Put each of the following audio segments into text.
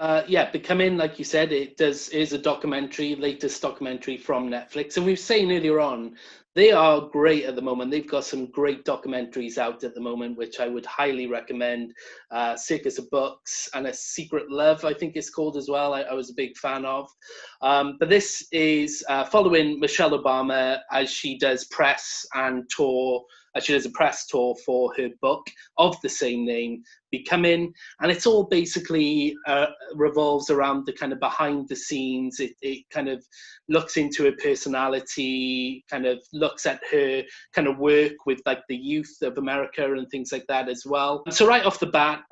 Yeah, Becoming, like you said, is a documentary, latest documentary from Netflix. And we were saying earlier on, they are great at the moment. They've got some great documentaries out at the moment, which I would highly recommend. Circus of Books and A Secret Love, I think it's called as well. I was a big fan of. But this is following Michelle Obama as she does press and tour. She does a press tour for her book of the same name, Becoming, and it's all basically revolves around the kind of behind the scenes. It kind of looks into her personality, kind of looks at her kind of work with like the youth of America and things like that as well. So right off the bat,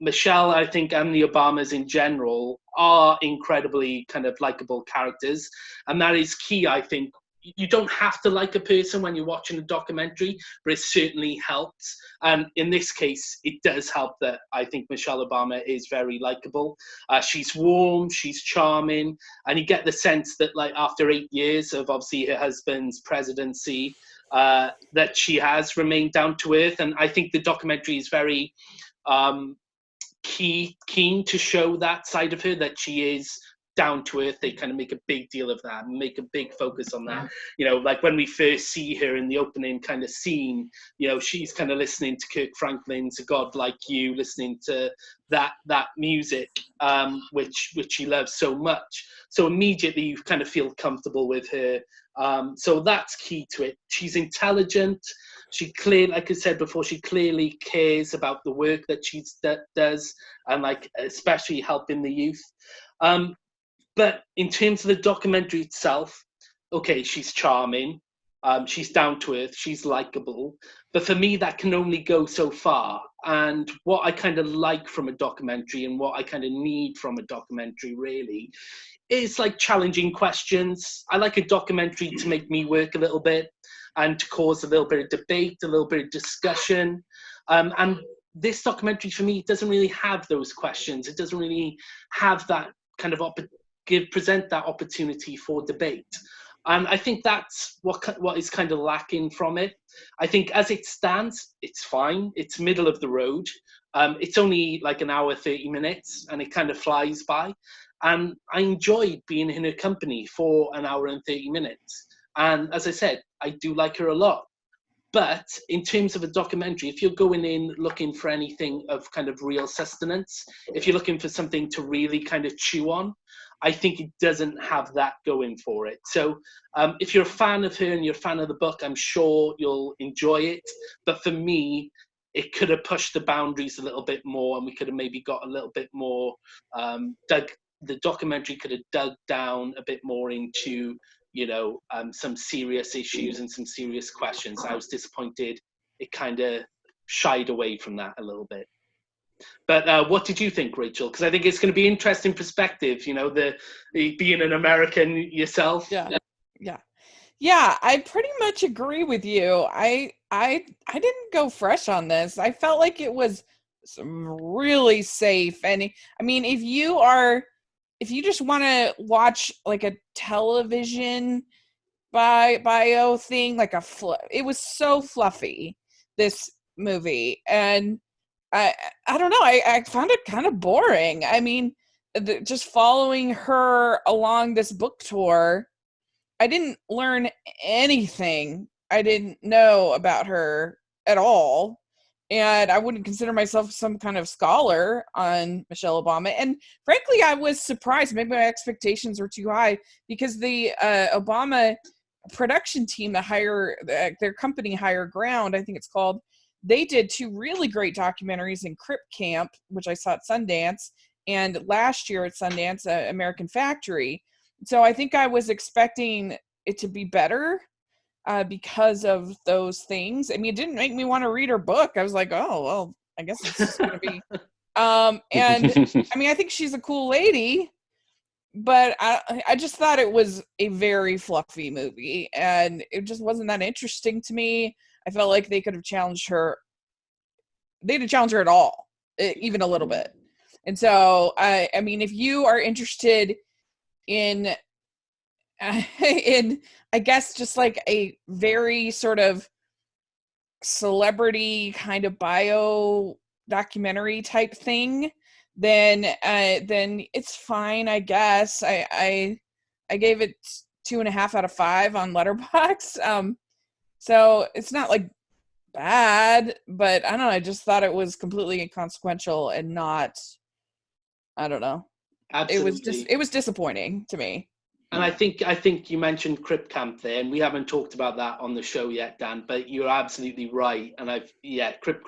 Michelle, I think, and the Obamas in general are incredibly kind of likable characters, and that is key, I think. You don't have to like a person when you're watching a documentary, but it certainly helps. And in this case, it does help that I think Michelle Obama is very likable. She's warm, she's charming, and you get the sense that, like, after 8 years of obviously her husband's presidency, that she has remained down to earth. And I think the documentary is very keen to show that side of her, that she is down to earth. They kind of make a big deal of that, make a big focus on that. You know, like when we first see her in the opening kind of scene, you know, she's kind of listening to Kirk Franklin's A God Like You, listening to that music, which she loves so much. So immediately you kind of feel comfortable with her. So that's key to it. She's intelligent. She clearly, like I said before, she clearly cares about the work that she does, and like especially helping the youth. But in terms of the documentary itself, okay, she's charming, she's down to earth, she's likable. But for me, that can only go so far. And what I kind of like from a documentary, and what I kind of need from a documentary really, is like challenging questions. I like a documentary to make me work a little bit and to cause a little bit of debate, a little bit of discussion. And this documentary for me doesn't really have those questions. It doesn't really have that kind of present that opportunity for debate. And I think that's what is kind of lacking from it. I think as it stands, it's fine. It's middle of the road. It's only like an hour, 30 minutes, and it kind of flies by. And I enjoyed being in her company for an hour and 30 minutes. And as I said, I do like her a lot. But in terms of a documentary, if you're going in looking for anything of kind of real sustenance, if you're looking for something to really kind of chew on, I think it doesn't have that going for it. So if you're a fan of her and you're a fan of the book, I'm sure you'll enjoy it. But for me, it could have pushed the boundaries a little bit more, and we could have maybe got a little bit more the documentary could have dug down a bit more into, you know, some serious issues and some serious questions. I was disappointed it kind of shied away from that a little bit. But what did you think, Rachel? Because I think it's going to be interesting perspective, you know, the being an American yourself. Yeah, I pretty much agree with you. I didn't go fresh on this. I felt like it was really safe. And I mean, if you just want to watch like a television bio thing, like it was so fluffy, this movie. And I don't know, I found it kind of boring. I mean, just following her along this book tour, I didn't learn anything I didn't know about her at all. And I wouldn't consider myself some kind of scholar on Michelle Obama. And frankly, I was surprised. Maybe my expectations were too high, because the Obama production team that their company Higher Ground, I think it's called, they did 2 really great documentaries in Crip Camp, which I saw at Sundance, and last year at Sundance, American Factory. So I think I was expecting it to be better because of those things. I mean, it didn't make me want to read her book. I was like, oh, well, I guess it's just going to be. And I mean, I think she's a cool lady, but I just thought it was a very fluffy movie, and it just wasn't that interesting to me. I felt like they could have challenged her. They didn't challenge her at all, even a little bit. And so, I mean, if you are interested in I guess just like a very sort of celebrity kind of bio documentary type thing, then it's fine, I guess. I gave it 2.5 out of 5 on Letterboxd. So it's not like bad, but I don't know. I just thought it was completely inconsequential and not. I don't know. Absolutely. It was disappointing to me. And I think you mentioned Crip Camp there, and we haven't talked about that on the show yet, Dan. But you're absolutely right. And Crip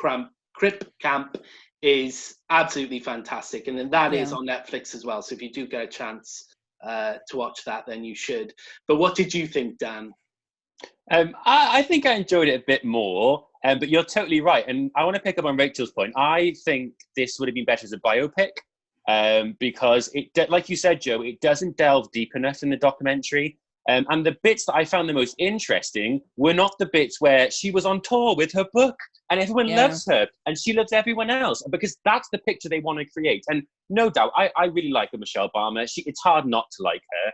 Camp is absolutely fantastic, and then that is Yeah. on Netflix as well. So if you do get a chance to watch that, then you should. But what did you think, Dan? I think I enjoyed it a bit more, but you're totally right. And I want to pick up on Rachel's point. I think this would have been better as a biopic, because like you said, Joe, it doesn't delve deep enough in the documentary. And the bits that I found the most interesting were not the bits where she was on tour with her book and everyone loves her and she loves everyone else, because that's the picture they want to create. And no doubt, I really like Michelle Obama. It's hard not to like her.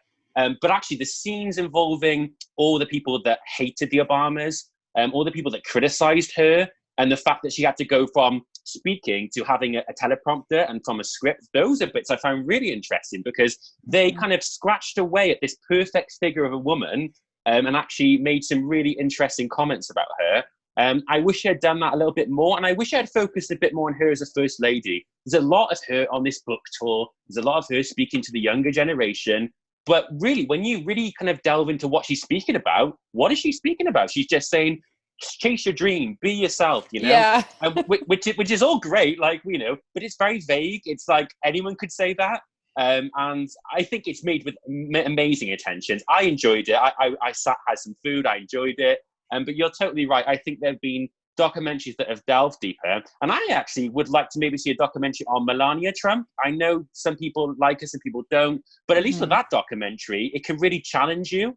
But actually, the scenes involving all the people that hated the Obamas, all the people that criticized her, and the fact that she had to go from speaking to having a teleprompter and from a script, those are bits I found really interesting, because they kind of scratched away at this perfect figure of a woman, and actually made some really interesting comments about her. I wish I had done that a little bit more, and I wish I had focused a bit more on her as a first lady. There's a lot of her on this book tour. There's a lot of her speaking to the younger generation. But really, when you really kind of delve into what she's speaking about, what is she speaking about? She's just saying, chase your dream, be yourself, you know? Yeah. which is all great, like, you know, but it's very vague. It's like anyone could say that. And I think it's made with amazing intentions. I enjoyed it. I sat, had some food. I enjoyed it. But you're totally right. I think there have been documentaries that have delved deeper. And I actually would like to maybe see a documentary on Melania Trump. I know some people like her, some people don't. But at least with that documentary, it can really challenge you